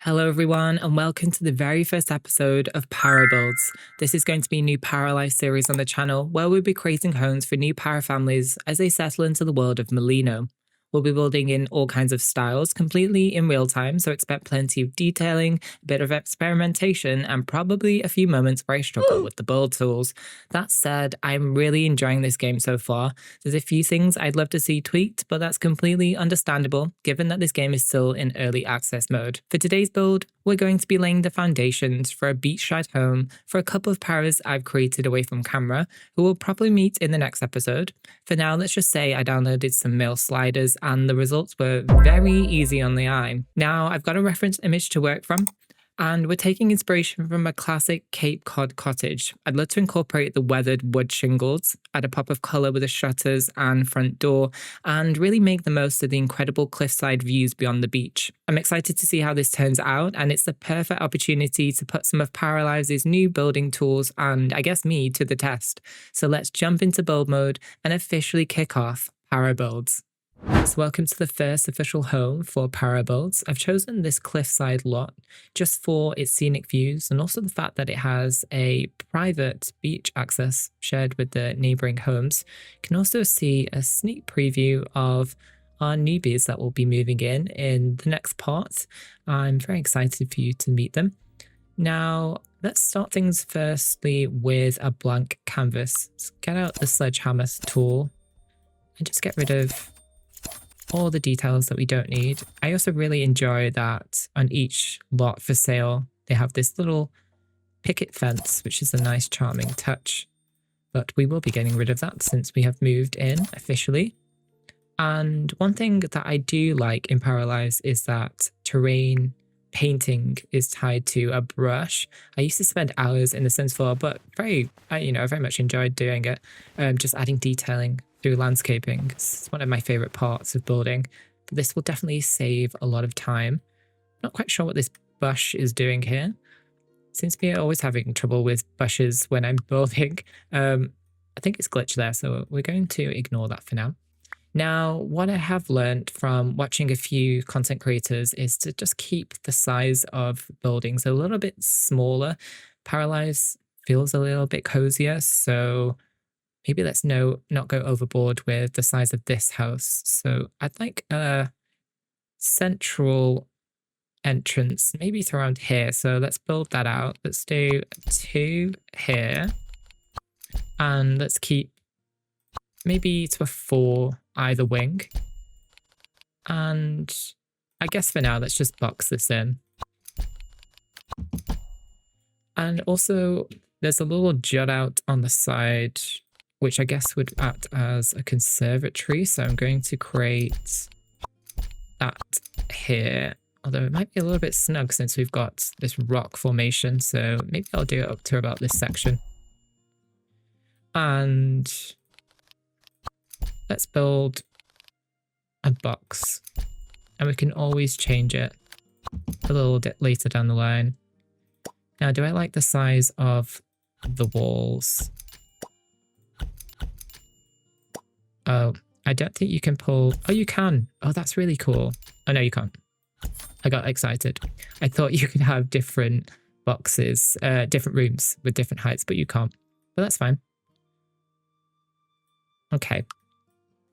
Hello everyone and welcome to the very first episode of PARABUILDS. This is going to be a new Paralives series on the channel where we'll be creating homes for new para families as they settle into the world of Melino. We'll be building in all kinds of styles completely in real time, so expect plenty of detailing, a bit of experimentation, and probably a few moments where I struggle with the build tools. That said, I'm really enjoying this game so far. There's a few things I'd love to see tweaked, but that's completely understandable given that this game is still in early access mode. For today's build, we're going to be laying the foundations for a beachside home for a couple of paras I've created away from camera, who will probably meet in the next episode. For now, let's just say I downloaded some male sliders and the results were very easy on the eye. Now I've got a reference image to work from, and we're taking inspiration from a classic Cape Cod cottage. I'd love to incorporate the weathered wood shingles, add a pop of colour with the shutters and front door, and really make the most of the incredible cliffside views beyond the beach. I'm excited to see how this turns out, and it's the perfect opportunity to put some of Paralives' new building tools and, I guess, me to the test. So let's jump into build mode and officially kick off ParaBuilds. So welcome to the first official home for ParaBuilds. I've chosen this cliffside lot just for its scenic views and also the fact that it has a private beach access shared with the neighbouring homes. You can also see a sneak preview of our newbies that will be moving in the next part. I'm very excited for you to meet them. Now, let's start things firstly with a blank canvas. Let's get out the sledgehammer tool and just get rid of all the details that we don't need. I also really enjoy that on each lot for sale, they have this little picket fence, which is a nice charming touch. But we will be getting rid of that since we have moved in officially. And one thing that I do like in Paralives is that terrain painting is tied to a brush. I used to spend hours in the Sims 4, but I very much enjoyed doing it. Just adding detailing through landscaping. It's one of my favorite parts of building. But this will definitely save a lot of time. Not quite sure what this bush is doing here. Seems to be always having trouble with bushes when I'm building. I think it's glitched there, so we're going to ignore that for now. Now, what I have learned from watching a few content creators is to just keep the size of buildings a little bit smaller. Paralives feels a little bit cozier, so maybe let's not go overboard with the size of this house. So I'd like a central entrance, maybe it's around here. So let's build that out. Let's do 2 here. And let's keep maybe to a 4 either wing. And I guess for now, let's just box this in. And also, there's a little jut out on the side, which I guess would act as a conservatory. So I'm going to create that here. Although it might be a little bit snug since we've got this rock formation. So maybe I'll do it up to about this section. And let's build a box. And we can always change it a little bit later down the line. Now, do I like the size of the walls? Oh, I don't think you can pull... Oh, you can. Oh, that's really cool. Oh, no, you can't. I got excited. I thought you could have different boxes, different rooms with different heights, but you can't. But that's fine. Okay.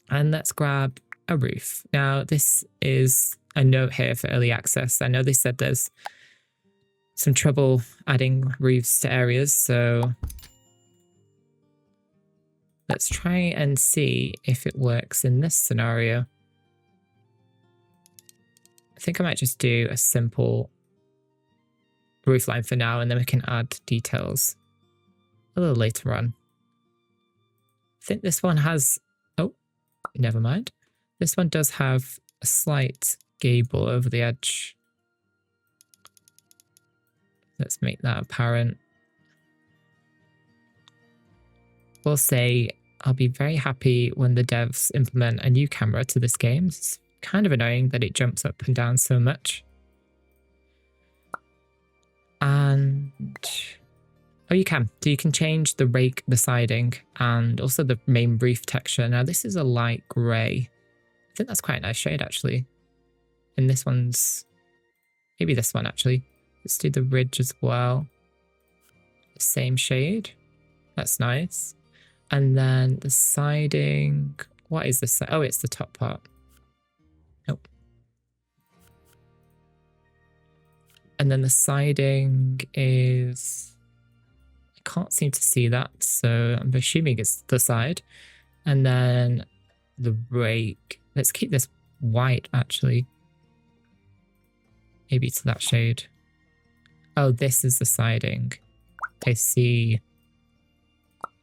And let's grab a roof. Now, this is a note here for early access. I know they said there's some trouble adding roofs to areas, so... let's try and see if it works in this scenario. I think I might just do a simple roof line for now, and then we can add details a little later on. I think this one has... oh, never mind. This one does have a slight gable over the edge. Let's make that apparent. Will say I'll be very happy when the devs implement a new camera to this game. It's kind of annoying that it jumps up and down so much. And oh, you can. So you can change the rake, the siding, and also the main roof texture. Now this is a light grey. I think that's quite a nice shade actually. And this one's Maybe this one, actually. Let's do the ridge as well. The same shade. That's nice. And then the siding. What is this? Oh, it's the top part. Nope. And then the siding is... I can't seem to see that, so I'm assuming it's the side. And then the rake. Let's keep this white, actually. Maybe to that shade. Oh, this is the siding. I see.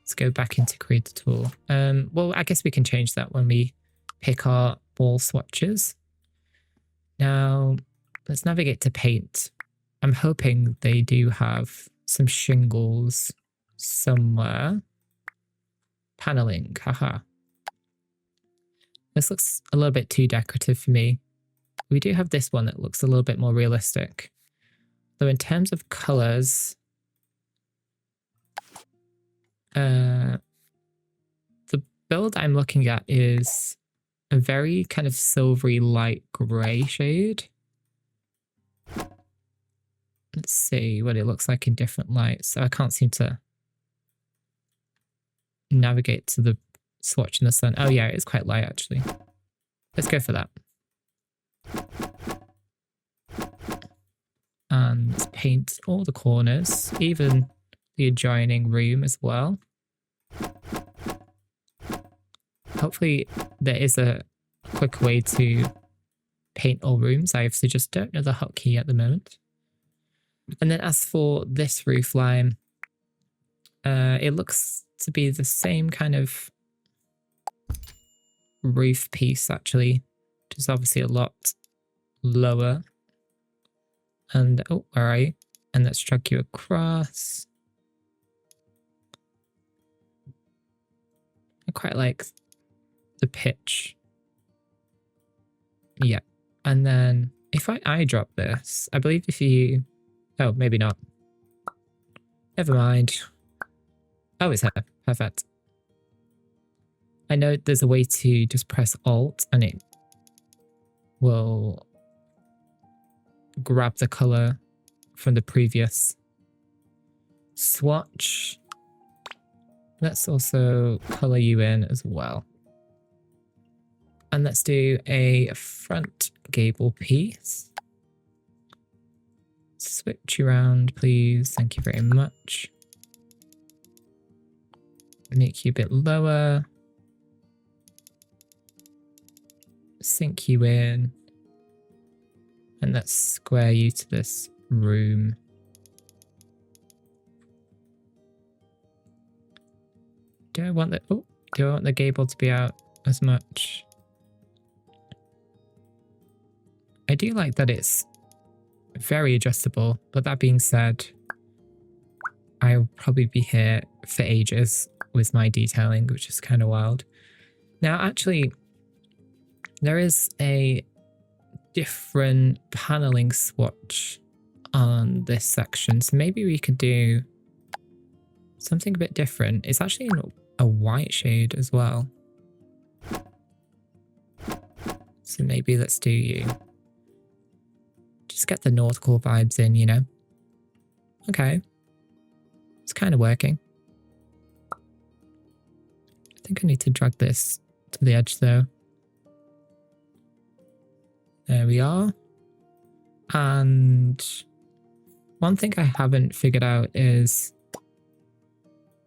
Let's go back into create the tool. Well, I guess we can change that when we pick our wall swatches. Now, let's navigate to paint. I'm hoping they do have some shingles somewhere. Paneling, haha. This looks a little bit too decorative for me. We do have this one that looks a little bit more realistic. Though in terms of colours, the build I'm looking at is a very kind of silvery light grey shade. Let's see what it looks like in different lights. So I can't seem to navigate to the swatch in the sun. Oh yeah, it's quite light actually. Let's go for that. And let's paint all the corners, even the adjoining room as well. Hopefully there is a quick way to paint all rooms. I obviously just don't know the hotkey at the moment. And then as for this roof line, it looks to be the same kind of roof piece actually, which is obviously a lot lower. And oh, where are you? And let's drag you across. I quite like the pitch. Yeah. And then if I drop this, I believe if you... Oh, maybe not. Never mind. Oh, it's her. Perfect. I know there's a way to just press Alt and it will grab the color from the previous swatch. Let's also color you in as well. And let's do a front gable piece. Switch around, please. Thank you very much. Make you a bit lower. Sink you in. And let's square you to this room. Do I want the gable to be out as much? I do like that it's very adjustable, but that being said, I'll probably be here for ages with my detailing, which is kind of wild. Now, actually, there is a different paneling swatch on this section, so maybe we could do something a bit different. It's actually in a white shade as well. So maybe let's do you. Just get the nautical vibes in, you know? Okay. It's kind of working. I think I need to drag this to the edge though. There we are. And one thing I haven't figured out is...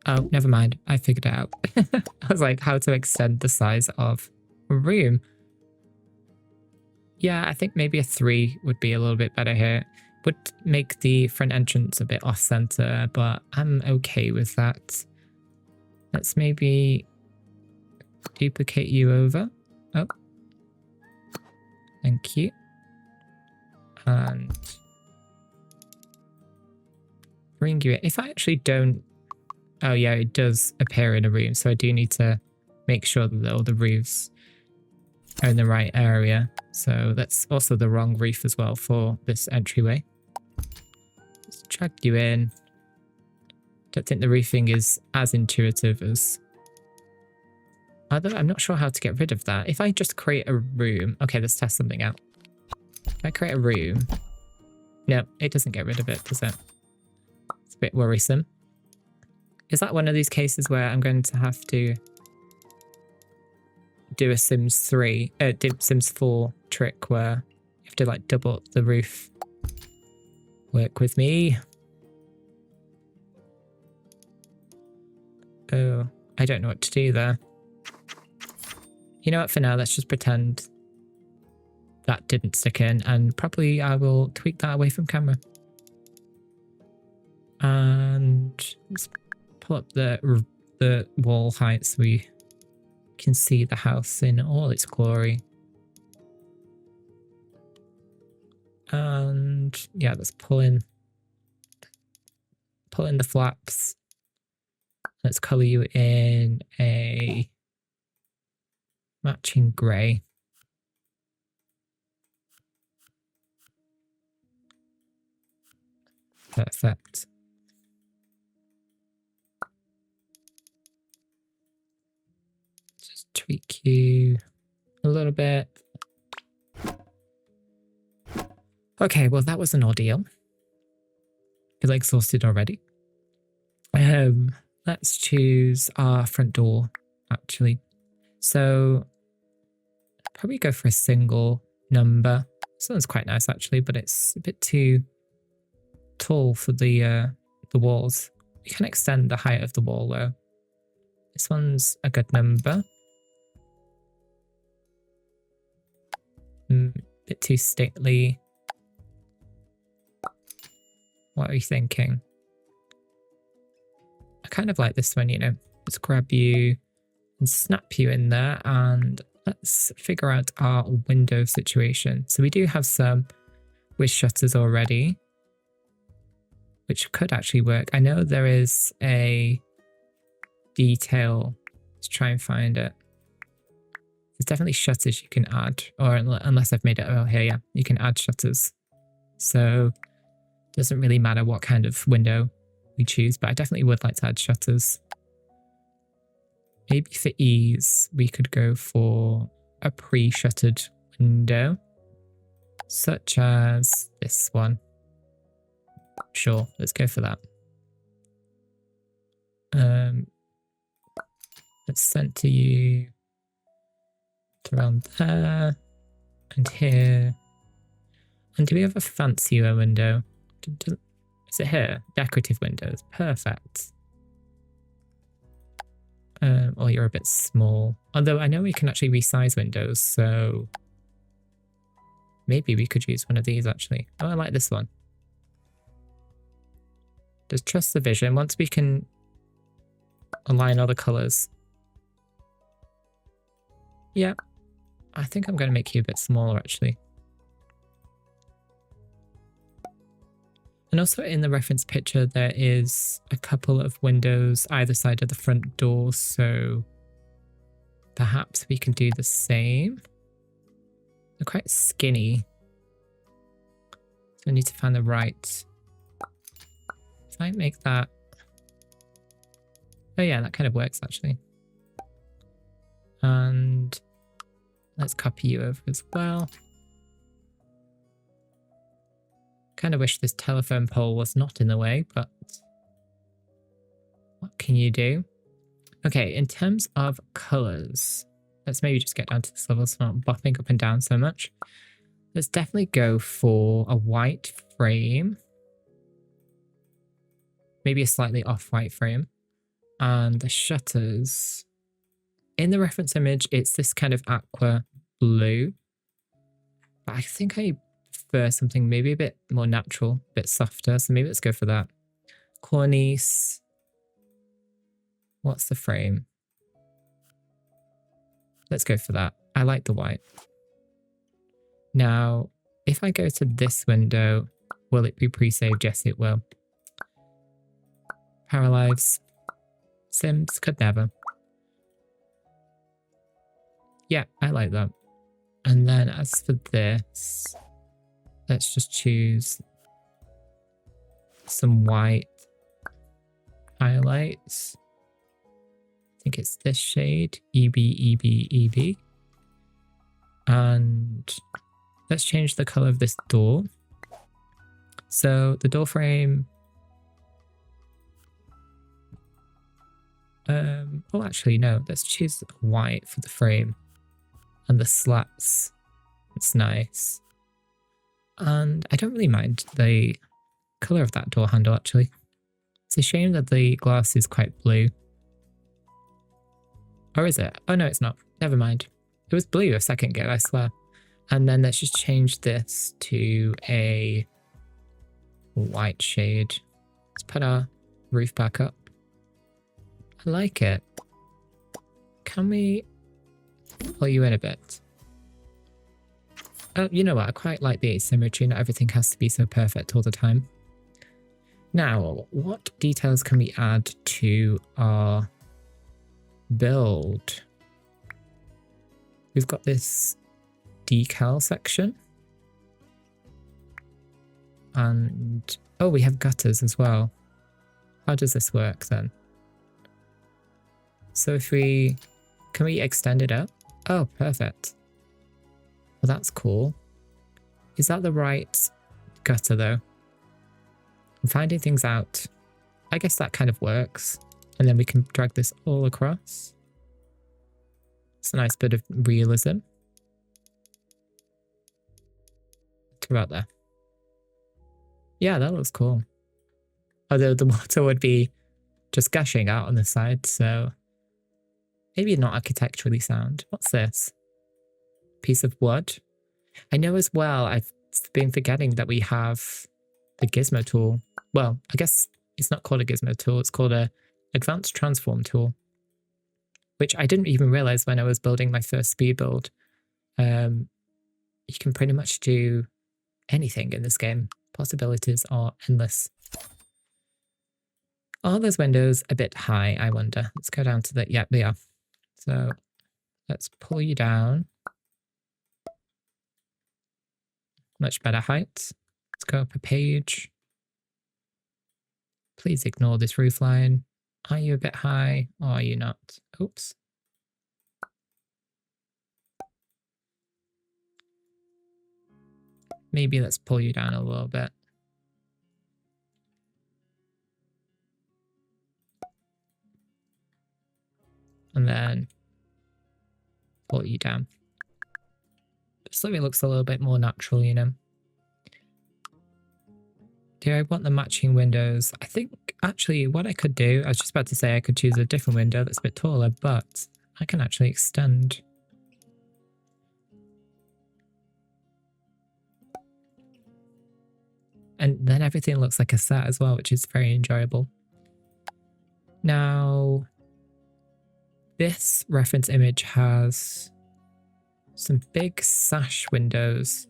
Oh, never mind. I figured it out. I was like, how to extend the size of a room. Yeah, I think maybe a 3 would be a little bit better here. Would make the front entrance a bit off-center, but I'm okay with that. Let's maybe duplicate you over. Oh. Thank you. And bring you in. If I actually don't... Oh yeah, it does appear in a room, so I do need to make sure that all the roofs are in the right area. So that's also the wrong roof as well for this entryway. Let's drag you in. Don't think the roofing is as intuitive as... Although I'm not sure how to get rid of that. If I just create a room... Okay, let's test something out. If I create a room No, it doesn't get rid of it, does it? It's a bit worrisome. Is that one of these cases where I'm going to have to do a Sims 4 trick where you have to like double up the roof? Work with me. Oh, I don't know what to do there. You know what, for now, let's just pretend that didn't stick in, and probably I will tweak that away from camera. And let's pull up the wall height so we can see the house in all its glory. And yeah, let's pull in the flaps. Let's color you in a matching grey. Perfect. Just tweak you a little bit. Okay, well that was an ordeal. I feel exhausted already. Let's choose our front door, actually. So probably go for a single number. This one's quite nice actually, but it's a bit too tall for the walls. We can extend the height of the wall though. This one's a good number. Bit too stately. What are you thinking? I kind of like this one, you know. Let's grab you and snap you in there, and let's figure out our window situation. So we do have some with shutters already, which could actually work. I know there is a detail. Let's try and find it. There's definitely shutters you can add, or unless I've made it, oh here, yeah, you can add shutters. So it doesn't really matter what kind of window we choose, but I definitely would like to add shutters. Maybe for ease, we could go for a pre-shuttered window, such as this one. Sure, let's go for that. Let's center you around there and here. And do we have a fancier window? Is it here? Decorative windows. Perfect. Oh, you're a bit small. Although I know we can actually resize windows, so maybe we could use one of these actually. Oh, I like this one. Just trust the vision. Once we can align all the colors. Yeah, I think I'm going to make you a bit smaller actually. And also in the reference picture, there is a couple of windows either side of the front door, so perhaps we can do the same. They're quite skinny, so I need to find the right. If I make that, oh yeah, that kind of works actually. And let's copy you over as well. Kind of wish this telephone pole was not in the way, but what can you do? Okay, in terms of colors, let's maybe just get down to this level so I'm not bopping up and down so much. Let's definitely go for a white frame. Maybe a slightly off-white frame. And the shutters, in the reference image, it's this kind of aqua blue. But I think I prefer something maybe a bit more natural, a bit softer. So maybe let's go for that. Cornice. What's the frame? Let's go for that. I like the white. Now, if I go to this window, will it be pre-saved? Yes, it will. Paralives. Sims could never. Yeah, I like that. And then as for this, let's just choose some white highlights. I think it's this shade, EB, EB, EB. And let's change the color of this door. So the door frame... oh, actually, no. Let's choose white for the frame. And the slats. It's nice. And I don't really mind the colour of that door handle, actually. It's a shame that the glass is quite blue. Or is it? Oh, no, it's not. Never mind. It was blue a second ago, I swear. And then let's just change this to a white shade. Let's put our roof back up. I like it. Can we pull you in a bit? Oh, you know what? I quite like the asymmetry. Not everything has to be so perfect all the time. Now, what details can we add to our build? We've got this decal section. And, oh, we have gutters as well. How does this work then? So if we, can we extend it out? Oh, perfect. Well, that's cool. Is that the right gutter though? I'm finding things out. I guess that kind of works. And then we can drag this all across. It's a nice bit of realism. What about there? Yeah, that looks cool. Although the water would be just gushing out on the side, so maybe not architecturally sound. What's this? Piece of wood. I know as well, I've been forgetting that we have the gizmo tool. Well, I guess it's not called a gizmo tool, it's called a advanced transform tool, which I didn't even realize when I was building my first speed build. You can pretty much do anything in this game. Possibilities are endless. Are those windows a bit high, I wonder? Let's go down to the... Yeah, they are. So let's pull you down. Much better height. Let's go up a page. Please ignore this roof line. Are you a bit high or are you not? Oops. Maybe let's pull you down a little bit. And then pull you down. Just so it looks a little bit more natural, you know. Do I want the matching windows? I think actually what I could do, I was just about to say I could choose a different window that's a bit taller, but I can actually extend. And then everything looks like a set as well, which is very enjoyable. Now, this reference image has some big sash windows.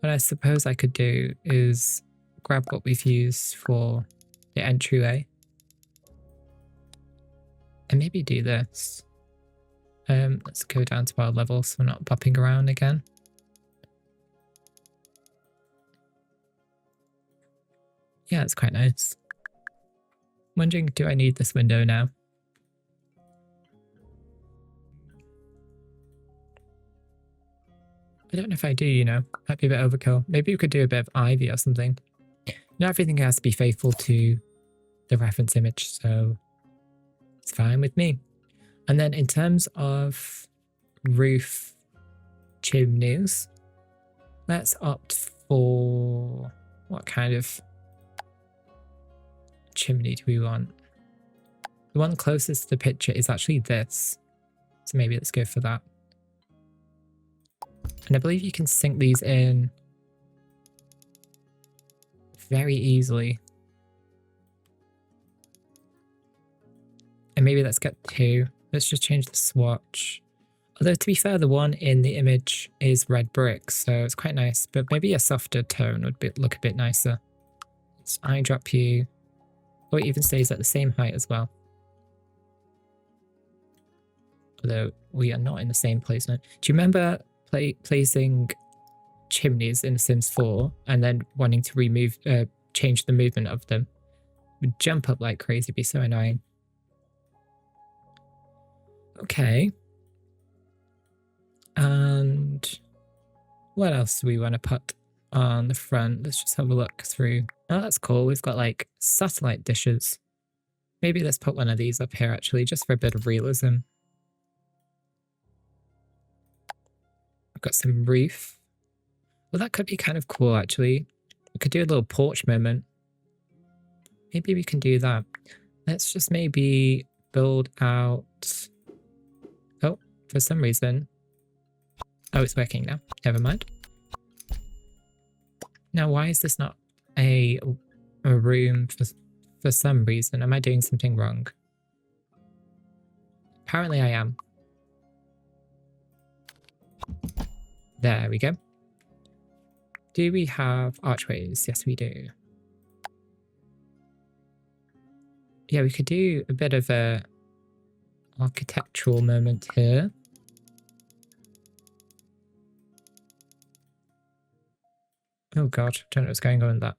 What I suppose I could do is grab what we've used for the entryway and maybe do this. Let's go down to our level so we're not bopping around again. Yeah, it's quite nice. Wondering, do I need this window now? I don't know if I do, you know. Might be a bit overkill. Maybe we could do a bit of ivy or something. Not everything has to be faithful to the reference image, so it's fine with me. And then in terms of roof chimneys, let's opt for what kind of chimney do we want? The one closest to the picture is actually this, so maybe let's go for that. And I believe you can sink these in very easily. And maybe let's get two. Let's just change the swatch. Although to be fair, the one in the image is red brick, so it's quite nice. But maybe a softer tone would look a bit nicer. Let's eye drop you. Or it even stays at the same height as well. Although we are not in the same place now. Do you remember placing chimneys in Sims 4 and then wanting to change the movement of them? It would jump up like crazy, it'd be so annoying. Okay. And what else do we want to put? on the front. Let's just have a look through. Oh, that's cool. We've got like satellite dishes. Maybe let's put one of these up here actually, just for a bit of realism. I've got some roof. Well, that could be kind of cool actually. We could do a little porch moment. Maybe we can do that. Let's just maybe build out... Oh, for some reason. Oh, it's working now. Never mind. Now, why is this not a room for some reason? Am I doing something wrong? Apparently I am. There we go. Do we have archways? Yes, we do. Yeah, we could do a bit of a architectural moment here. Oh god, don't know what's going on with that.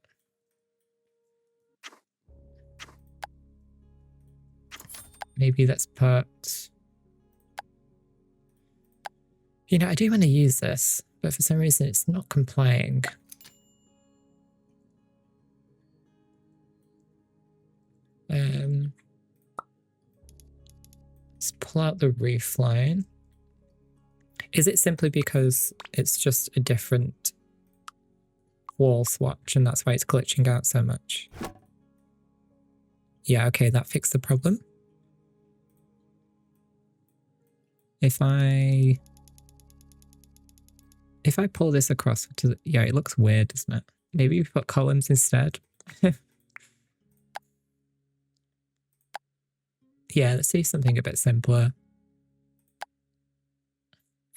Maybe let's put... You know, I do want to use this, but for some reason it's not complying. Let's pull out the roof line. Is it simply because it's just a different wall swatch and that's why it's glitching out so much? Yeah, okay, that fixed the problem. If I pull this across to the, yeah, it looks weird, doesn't it? Maybe we put columns instead. Yeah, let's do something a bit simpler.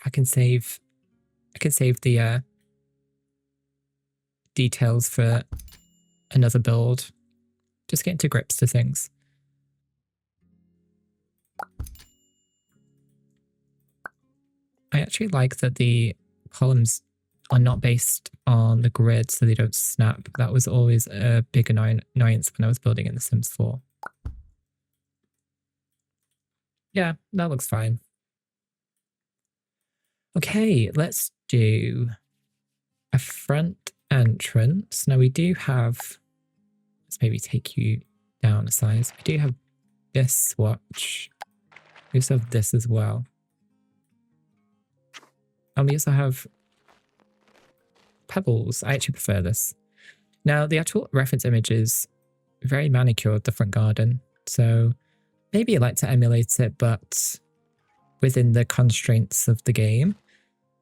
I can save the details for another build. Just getting to grips to things. I actually like that the columns are not based on the grid so they don't snap. That was always a big annoyance when I was building in The Sims 4. Yeah, that looks fine. Okay, let's do a front entrance. Now we do have, let's maybe take you down a size. We do have this swatch. We also have this as well. And we also have pebbles. I actually prefer this. Now the actual reference image is very manicured, the front garden. So maybe I like to emulate it, but within the constraints of the game.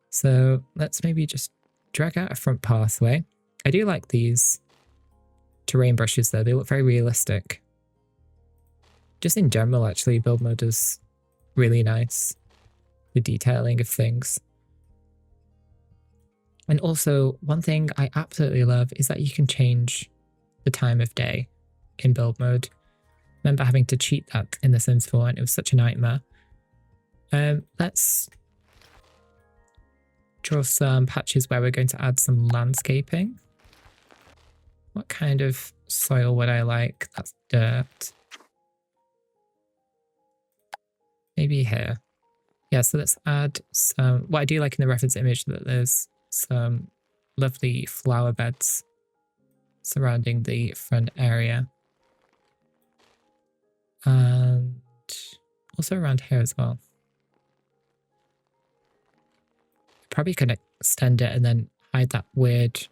So let's maybe just drag out a front pathway. I do like these terrain brushes though. They look very realistic. Just in general, actually, build mode is really nice. The detailing of things. And also, one thing I absolutely love is that you can change the time of day in build mode. I remember having to cheat that in The Sims 4 and it was such a nightmare. Let's draw some patches where we're going to add some landscaping. What kind of soil would I like? That's dirt. Maybe here. Yeah, so let's add some... What I do like in the reference image that there's some lovely flower beds surrounding the front area. And also around here as well. Probably can extend it and then hide that weird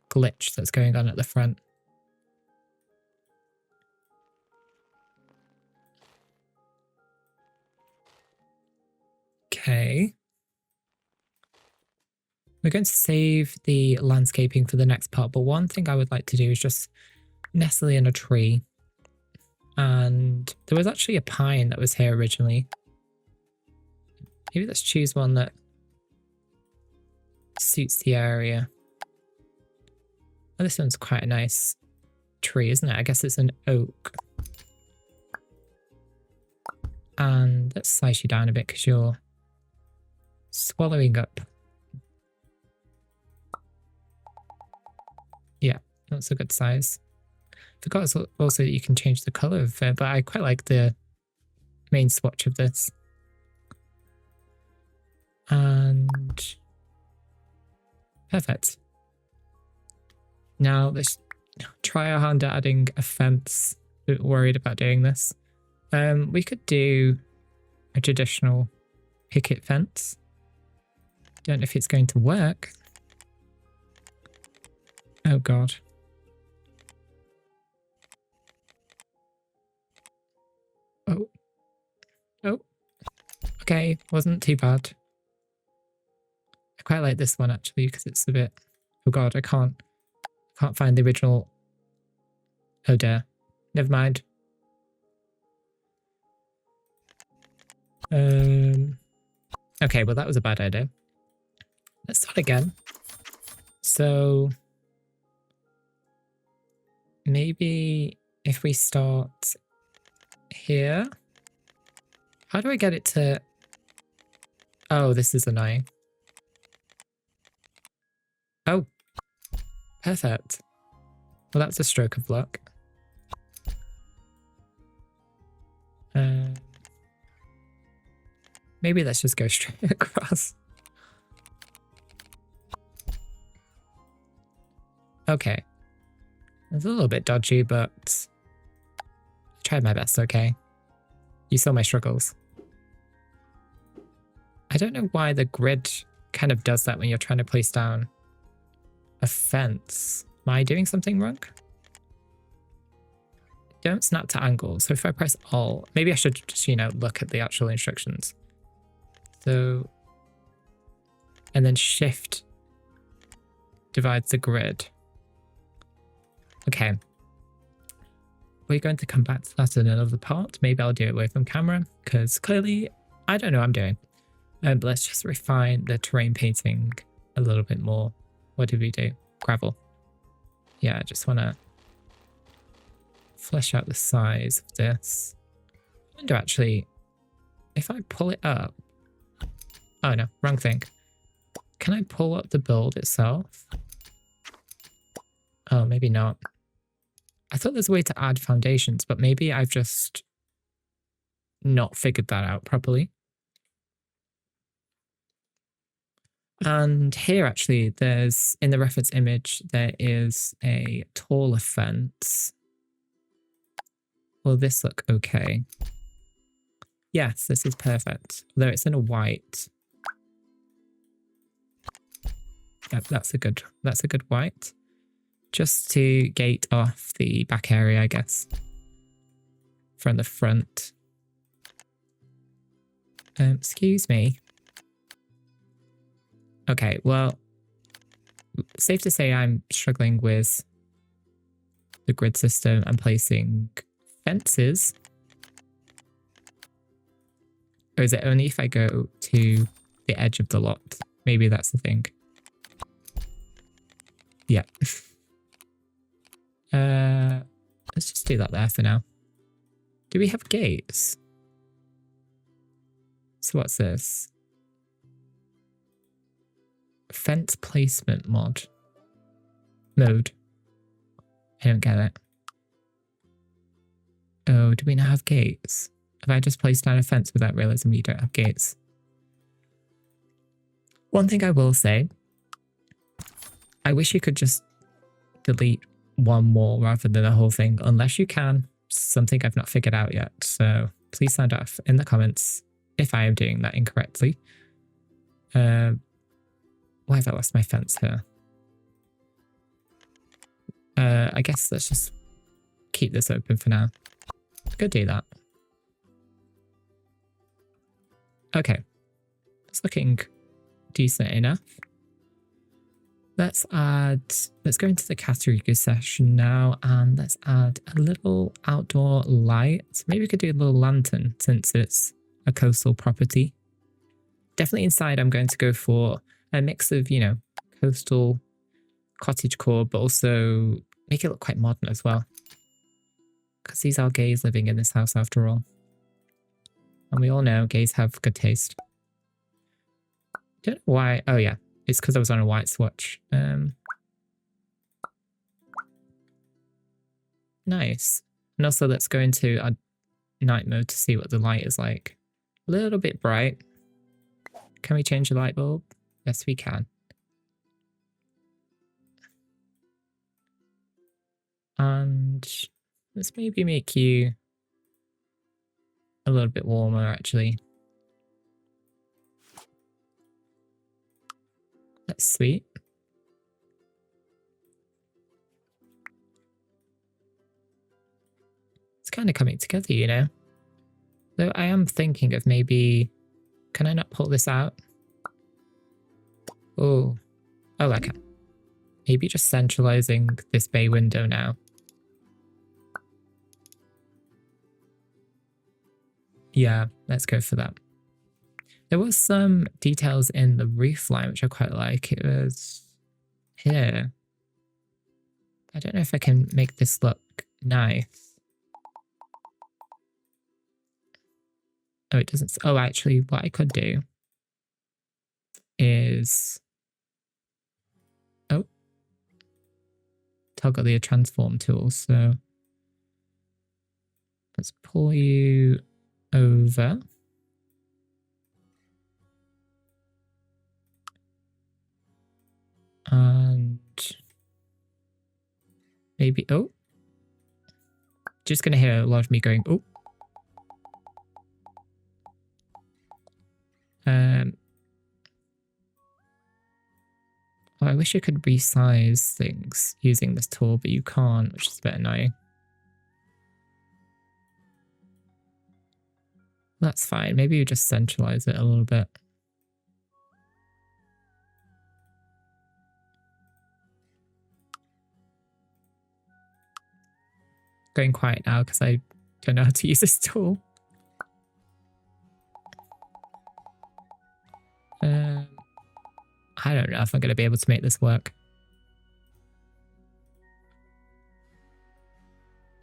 glitch that's going on at the front. Okay. We're going to save the landscaping for the next part, but one thing I would like to do is just nestle in a tree. And there was actually a pine that was here originally. Maybe let's choose one that suits the area. Oh, this one's quite a nice tree, isn't it? I guess it's an oak. And let's slice you down a bit because you're swallowing up. Yeah, that's a good size. Forgot also that you can change the colour of it, but I quite like the main swatch of this. And perfect. Now let's try our hand at adding a fence. A bit worried about doing this. We could do a traditional picket fence. Don't know if it's going to work. Oh god. Oh. Oh. Okay, wasn't too bad. I quite like this one actually because it's a bit... Oh god, I can't find the original... Oh dear. Never mind. Okay, well that was a bad idea. Let's start again. So maybe if we start here. How do I get it to... Oh, this is annoying. Oh, perfect. Well, that's a stroke of luck. Maybe let's just go straight across. Okay. It's a little bit dodgy, but I tried my best, okay? You saw my struggles. I don't know why the grid kind of does that when you're trying to place down a fence. Am I doing something wrong? Don't snap to angles. So if I press Alt, maybe I should just, you know, look at the actual instructions. So, and then Shift divides the grid. Okay. We're going to come back to that in another part. Maybe I'll do it away from camera because clearly I don't know what I'm doing. But let's just refine the terrain painting a little bit more. What did we do? Gravel. Yeah, I just want to flesh out the size of this. I wonder actually, if I pull it up... Oh no, wrong thing. Can I pull up the build itself? Oh, maybe not. I thought there's a way to add foundations, but maybe I've just not figured that out properly. And here actually, there's, in the reference image, there is a taller fence. Will this look okay? Yes, this is perfect. Although it's in a white. Yep, that's a good white. Just to gate off the back area, I guess. From the front. Excuse me. Okay, well, safe to say I'm struggling with the grid system and placing fences. Or is it only if I go to the edge of the lot? Maybe that's the thing. Yeah. Let's just do that there for now. Do we have gates? So what's this? Fence placement mode. I don't get it. Oh, do we not have gates? Have I just placed down a fence without realizing we don't have gates? One thing I will say, I wish you could just delete one wall rather than the whole thing, unless you can. Something I've not figured out yet. So please sound off in the comments if I am doing that incorrectly. Why have I lost my fence here? I guess let's just keep this open for now. Go do that. Okay. It's looking decent enough. Let's go into the category session now and let's add a little outdoor light. Maybe we could do a little lantern since it's a coastal property. Definitely inside I'm going to go for a mix of, you know, coastal cottage core, but also make it look quite modern as well. Because these are gays living in this house after all. And we all know gays have good taste. Don't know why. Oh yeah, it's because I was on a white swatch. Nice. And also let's go into our night mode to see what the light is like. A little bit bright. Can we change the light bulb? Yes, we can. And let's maybe make you a little bit warmer, actually. That's sweet. It's kind of coming together, you know? Though I am thinking of maybe... Can I not pull this out? Oh, I can. Maybe just centralizing this bay window now. Yeah, let's go for that. There was some details in the roof line which I quite like. It was here. I don't know if I can make this look nice. Oh, it doesn't. Oh, actually, what I could do is... Oh. Toggle the transform tool. So let's pull you over. And maybe... Oh. Just going to hear a lot of me going, oh. I wish I could resize things using this tool, but you can't, which is a bit annoying. That's fine. Maybe you just centralize it a little bit. Going quiet now because I don't know how to use this tool. I don't know if I'm going to be able to make this work.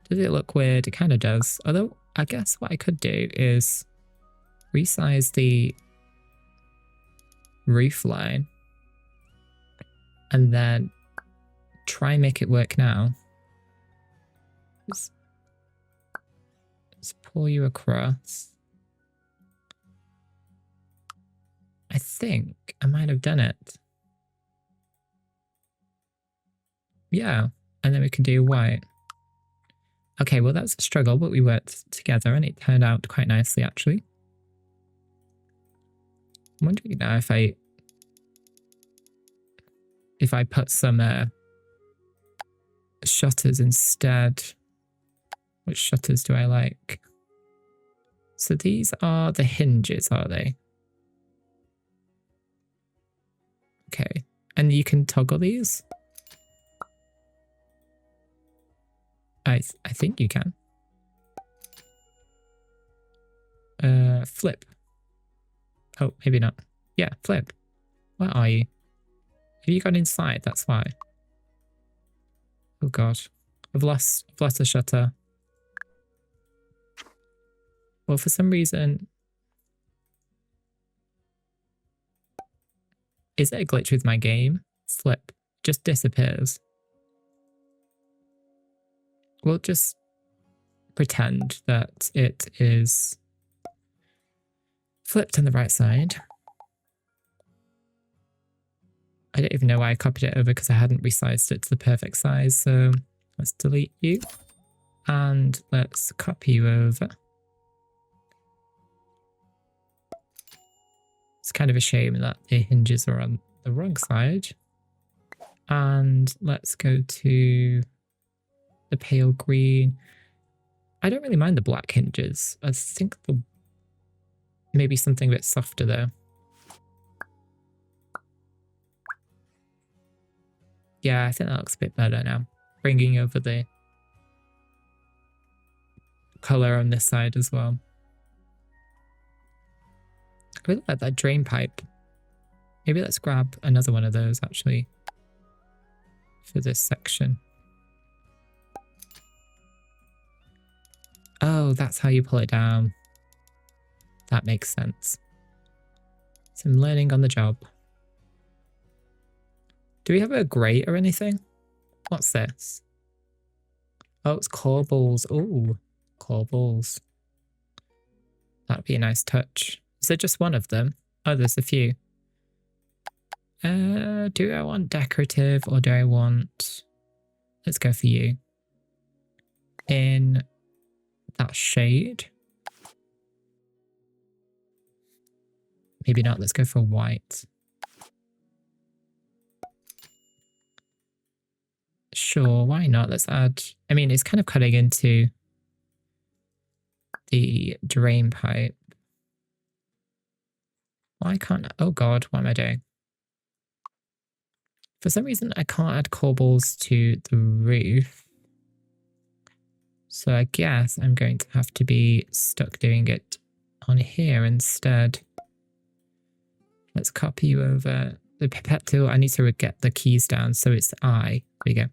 Does it look weird? It kind of does. Although, I guess what I could do is resize the roof line and then try and make it work now. Let's pull you across. I think I might have done it. Yeah, and then we can do white. Okay, well that's a struggle, but we worked together and it turned out quite nicely actually. I'm wondering now if I put some shutters instead. Which shutters do I like? So these are the hinges, are they? Okay, and you can toggle these? I think you can. Flip. Oh, maybe not. Yeah, flip. Where are you? Have you gone inside? That's why. Oh god. I've lost a shutter. Well, for some reason... Is it a glitch with my game? Flip. Just disappears. We'll just pretend that it is flipped on the right side. I don't even know why I copied it over because I hadn't resized it to the perfect size. So let's delete you and let's copy you over. It's kind of a shame that the hinges are on the wrong side. And let's go to the pale green. I don't really mind the black hinges. I think maybe something a bit softer though. Yeah, I think that looks a bit better now. Bringing over the colour on this side as well. I really like that drain pipe. Maybe let's grab another one of those actually for this section. Oh, that's how you pull it down. That makes sense. So I'm learning on the job. Do we have a grate or anything? What's this? Oh, it's corbels. Oh, corbels. That'd be a nice touch. Is there just one of them? Oh, there's a few. Do I want decorative or do I want... Let's go for you. in that shade. Maybe not. Let's go for white. Sure, why not? Let's add... I mean, it's kind of cutting into the drain pipe. Why can't... Oh god, what am I doing? For some reason, I can't add cobbles to the roof. So I guess I'm going to have to be stuck doing it on here instead. Let's copy you over the pipette tool. I need to get the keys down, so it's I. There we go.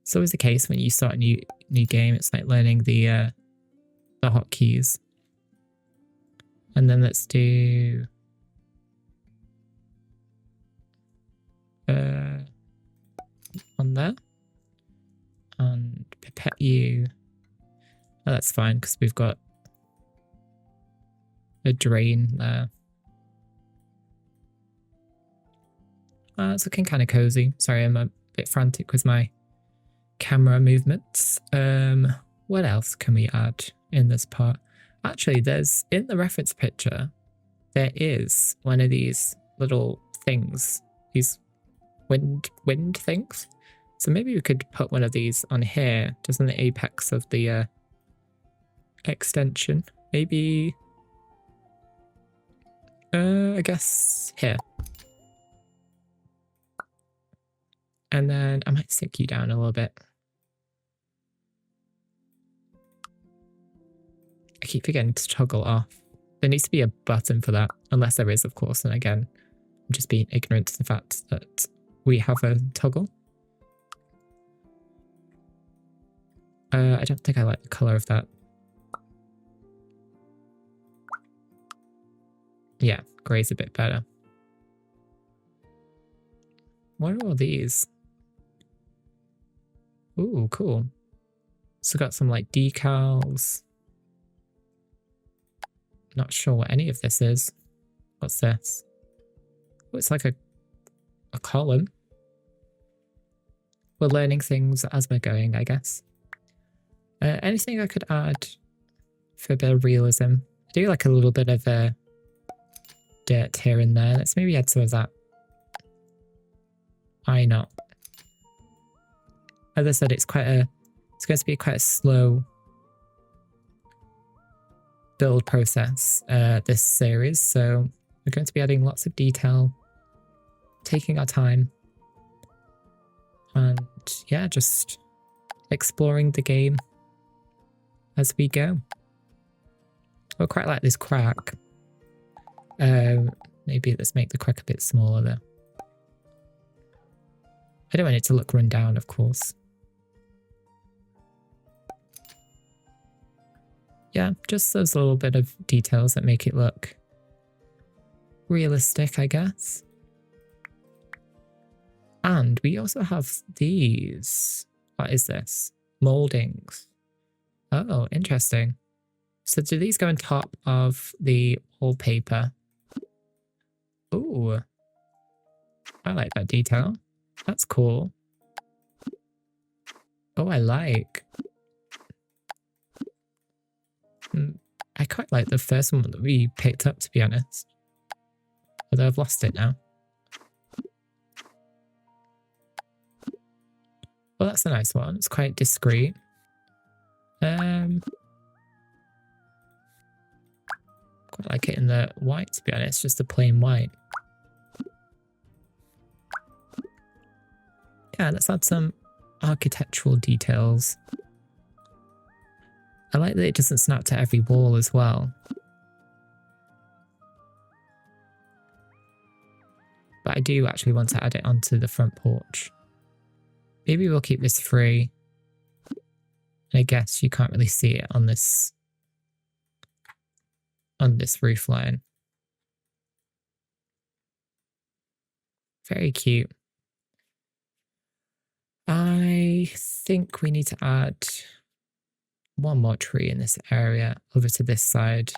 It's always the case when you start a new game. It's like learning the hotkeys. And then let's do on there, and pipette you. Oh, that's fine because we've got a drain there. It's looking kind of cozy. Sorry, I'm a bit frantic with my camera movements. What else can we add in this part? Actually, there's in the reference picture, there is one of these little things, these wind things. So maybe we could put one of these on here, just on the apex of the extension. Maybe, I guess here. And then I might stick you down a little bit. I keep forgetting to toggle off. There needs to be a button for that, unless there is, of course. And again, I'm just being ignorant to the fact that we have a toggle. I don't think I like the color of that. Yeah, gray's a bit better. What are all these? Ooh, cool. So got some like decals. Not sure what any of this is. What's this? Oh, it's like a column. We're learning things as we're going, I guess. Anything I could add for a bit of realism? I do like a little bit of dirt here and there. Let's maybe add some of that. Why not? As I said, it's going to be quite a slow build process, this series, so we're going to be adding lots of detail, taking our time, and yeah, just exploring the game as we go. I quite like this crack. Maybe let's make the crack a bit smaller though. I don't want it to look run down, of course. Yeah, just those little bit of details that make it look realistic, I guess. And we also have these. What is this? Moldings. Oh, interesting. So do these go on top of the wallpaper? Ooh. I like that detail. That's cool. Oh, I like. I quite like the first one that we picked up, to be honest. Although I've lost it now. Well, that's a nice one. It's quite discreet. Quite like it in the white, to be honest. Just the plain white. Yeah, let's add some architectural details. I like that it doesn't snap to every wall as well. But I do actually want to add it onto the front porch. Maybe we'll keep this free. I guess you can't really see it on this roof line. Very cute. I think we need to add one more tree in this area over to this side.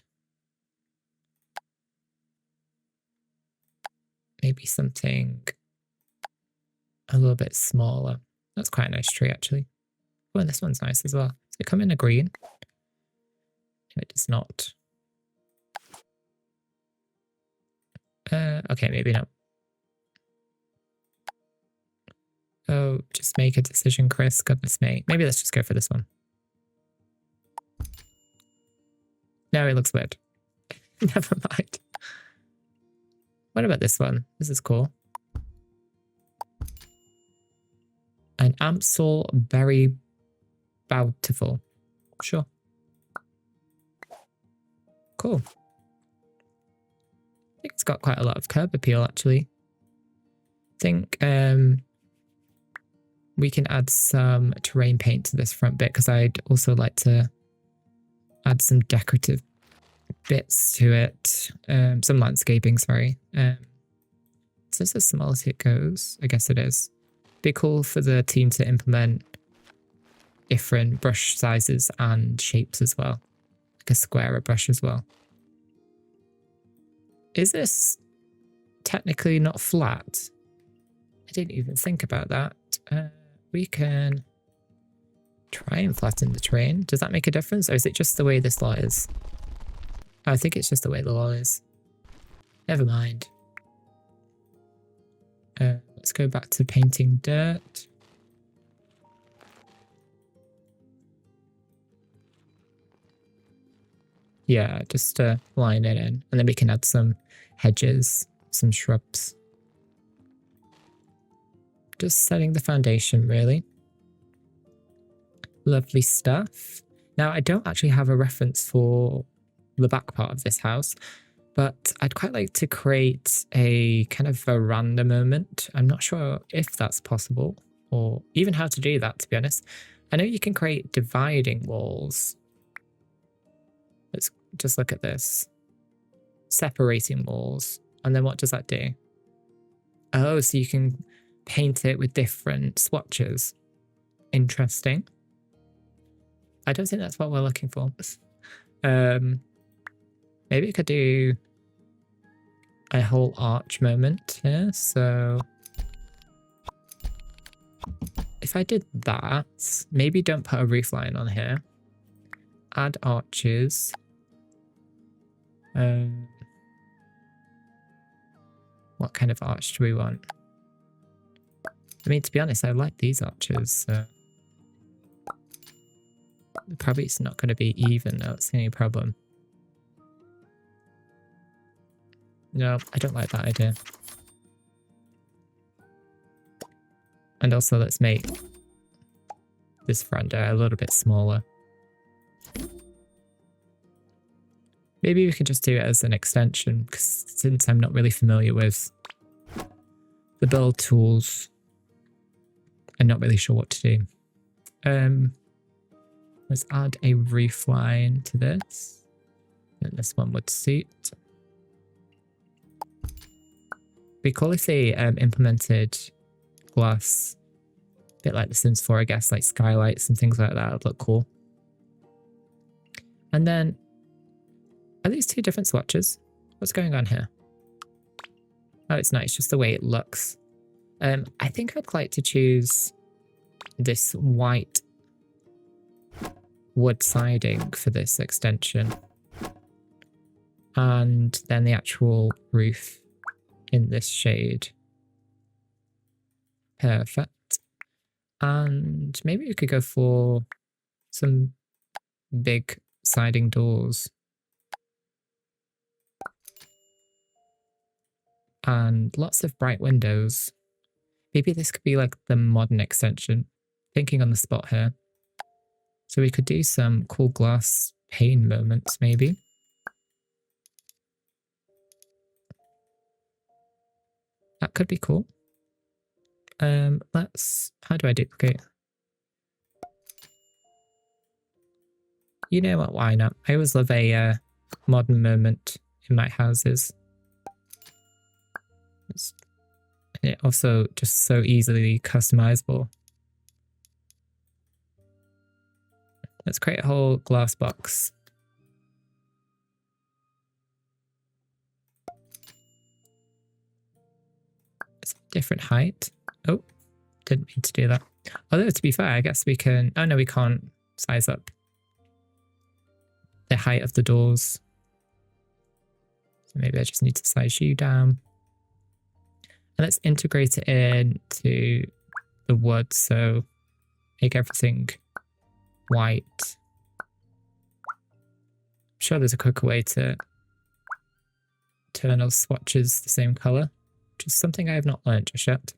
Maybe something a little bit smaller. That's quite a nice tree, actually. Oh, and this one's nice as well. Does it come in a green? No, it does not. Okay, maybe not. Oh, just make a decision, Chris. Goodness me. Maybe let's just go for this one. No, it looks weird. Never mind. What about this one? This is cool. An Amsel very bountiful. Sure. Cool. I think it's got quite a lot of curb appeal, actually. I think we can add some terrain paint to this front bit because I'd also like to add some decorative bits to it. Some landscaping, sorry. So this is as small as it goes. I guess it is. Be cool for the team to implement different brush sizes and shapes as well. Like a squarer brush as well. Is this technically not flat? I didn't even think about that. We can try and flatten the terrain. Does that make a difference? Or is it just the way this lot is? I think it's just the way the lot is. Never mind. Let's go back to painting dirt. Yeah, just line it in. And then we can add some hedges, some shrubs. Just setting the foundation, really. Lovely stuff. Now, I don't actually have a reference for the back part of this house, but I'd quite like to create a kind of veranda moment. I'm not sure if that's possible or even how to do that, to be honest. I know you can create dividing walls. Let's just look at this. Separating walls. And then what does that do? Oh, so you can paint it with different swatches. Interesting. I don't think that's what we're looking for. Maybe we could do a whole arch moment here. So if I did that, maybe don't put a roof line on here. Add arches. What kind of arch do we want? I mean, to be honest, I like these arches. So probably it's not going to be even. That's the only problem. No, I don't like that idea. And also, let's make this veranda a little bit smaller. Maybe we could just do it as an extension, because since I'm not really familiar with the build tools, I'm not really sure what to do. Let's add a roof line to this. And this one would suit. Be cool if they implemented glass, a bit like The Sims 4, I guess, like skylights and things like that would look cool. And then, are these two different swatches? What's going on here? Oh, it's not. It's just the way it looks. I think I'd like to choose this white wood siding for this extension. And then the actual roof in this shade. Perfect. And maybe we could go for some big siding doors. And lots of bright windows. Maybe this could be like the modern extension. Thinking on the spot here. So we could do some cool glass pane moments, maybe. That could be cool. How do I duplicate? You know what, why not? I always love a modern moment in my houses. And it also just so easily customizable. Let's create a whole glass box. It's a different height. Oh, didn't mean to do that. Although, to be fair, I guess we can... Oh, no, we can't size up the height of the doors. So maybe I just need to size you down. And let's integrate it into the wood. So make everything white. I'm sure there's a quicker way to turn those swatches the same color, which is something I have not learned just yet.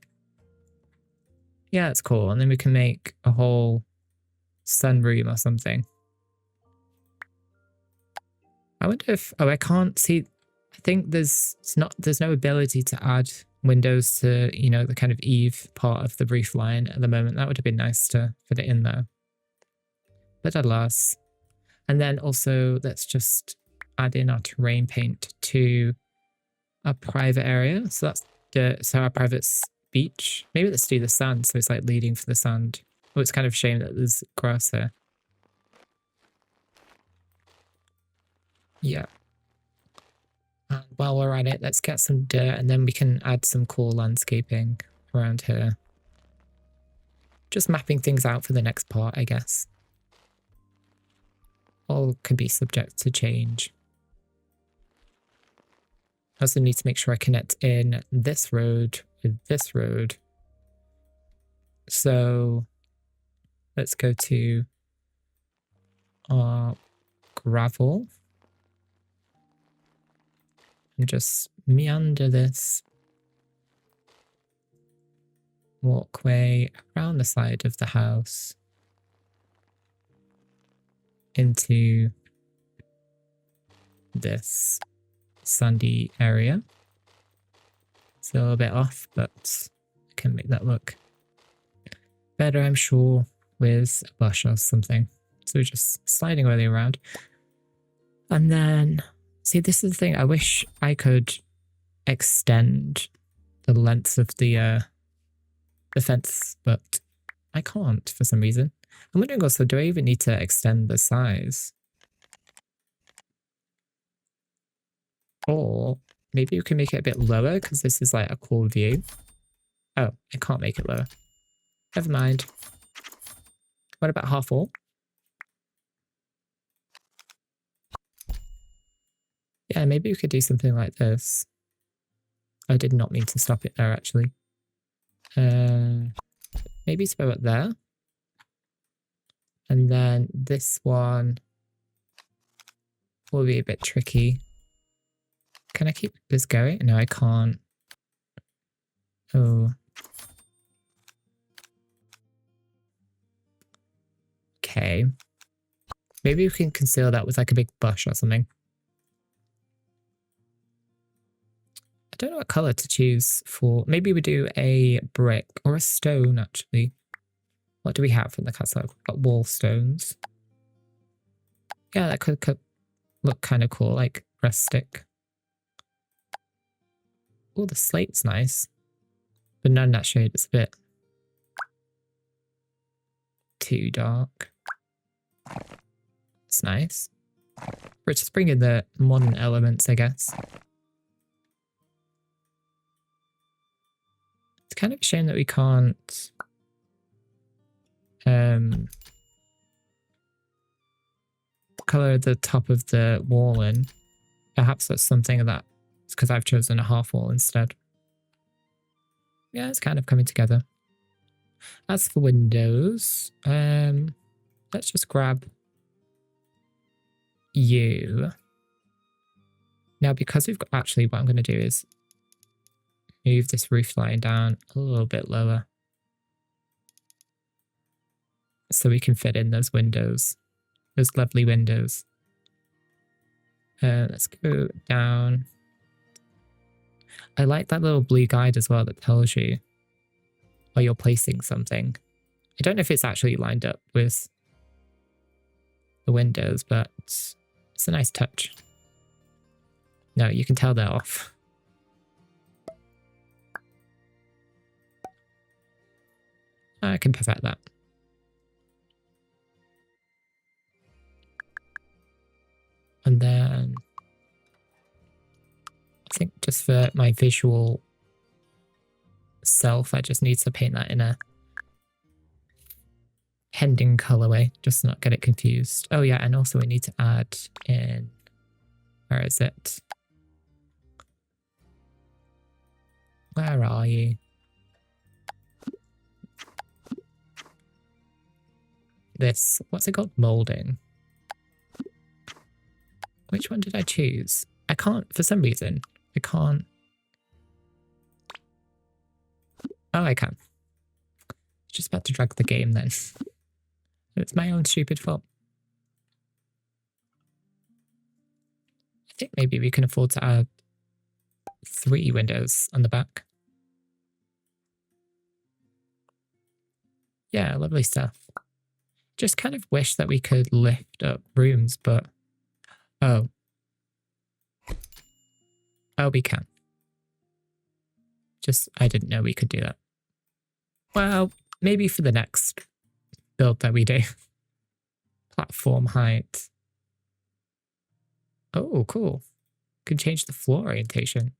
Yeah, it's cool. And then we can make a whole sunroom or something. I wonder if... Oh, I can't see... I think there's no ability to add windows to, you know, the kind of eave part of the roof line at the moment. That would have been nice to fit it in there. But alas. And then also, let's just add in our terrain paint to a private area. So that's so our private beach. Maybe let's do the sand, so it's like leading for the sand. Oh, it's kind of a shame that there's grass here. Yeah. And while we're at it, let's get some dirt and then we can add some cool landscaping around here. Just mapping things out for the next part, I guess. All can be subject to change. I also need to make sure I connect in this road with this road. So let's go to our gravel. And just meander this walkway around the side of the house into this sandy area. It's a little bit off, but I can make that look better, I'm sure, with a bush or something. So just sliding all the way around. And then... See, this is the thing. I wish I could extend the length of the fence, but I can't for some reason. I'm wondering also, do I even need to extend the size? Or maybe you can make it a bit lower because this is like a cool view. Oh, I can't make it lower. Never mind. What about half all? Yeah, maybe we could do something like this. I did not mean to stop it there, actually. Maybe throw it there. And then this one will be a bit tricky. Can I keep this going? No, I can't. Oh. Okay. Maybe we can conceal that with like a big bush or something. I don't know what color to choose for. Maybe we do a brick or a stone, actually. What do we have in the castle? We've got wall stones. Yeah, that could look kind of cool, like rustic. Oh, the slate's nice. But none of that shade, it's a bit too dark. It's nice. We're just bringing the modern elements, I guess. It's kind of a shame that we can't color the top of the wall in. Perhaps that's something that it's because I've chosen a half wall instead. Yeah, it's kind of coming together. As for windows, let's just grab you. Now, because we've got, actually what I'm going to do is move this roof line down a little bit lower so we can fit in those windows, those lovely windows. Let's go down. I like that little blue guide as well that tells you where you're placing something. I don't know if it's actually lined up with the windows, but it's a nice touch. No, you can tell they're off. I can perfect that. And then I think just for my visual self, I just need to paint that in a pending colorway, just to not get it confused. Oh yeah, and also we need to add in, where is it? Where are you? This, what's it called? Molding. Which one did I choose? I can't, for some reason, I can't. Oh, I can. Just about to drag the game then. It's my own stupid fault. I think maybe we can afford to add 3 windows on the back. Yeah, lovely stuff. Just kind of wish that we could lift up rooms, but oh, we can. Just, I didn't know we could do that. Well, maybe for the next build that we do. Platform height. Oh, cool. Can change the floor orientation.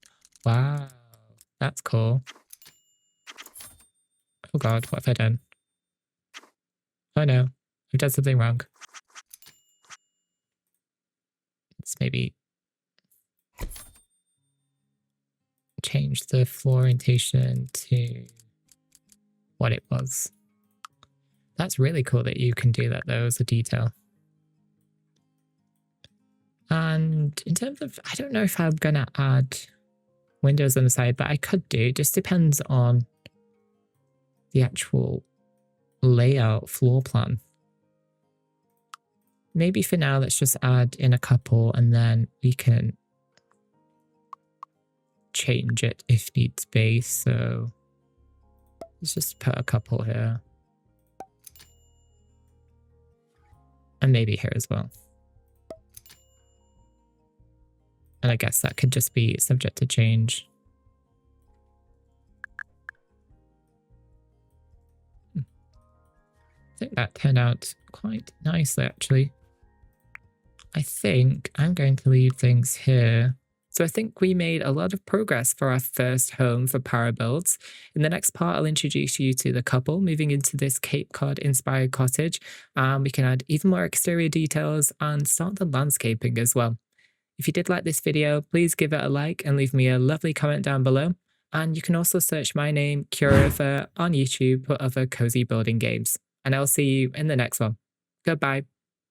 Wow, that's cool. Oh god, what have I done? Oh no, I've done something wrong. Let's maybe change the floor orientation to what it was. That's really cool that you can do that though as a detail. And in terms of, I don't know if I'm gonna add windows on the side, but I could do. It just depends on the actual layout floor plan. Maybe for now, let's just add in a couple and then we can change it if needs be. So let's just put a couple here. And maybe here as well. And I guess that could just be subject to change. I think that turned out quite nicely, actually. I think I'm going to leave things here. So I think we made a lot of progress for our first home for Parabuilds. In the next part, I'll introduce you to the couple moving into this Cape Cod inspired cottage. We can add even more exterior details and start the landscaping as well. If you did like this video, please give it a like and leave me a lovely comment down below. And you can also search my name, Curiopher, on YouTube for other cozy building games. And I'll see you in the next one. Goodbye.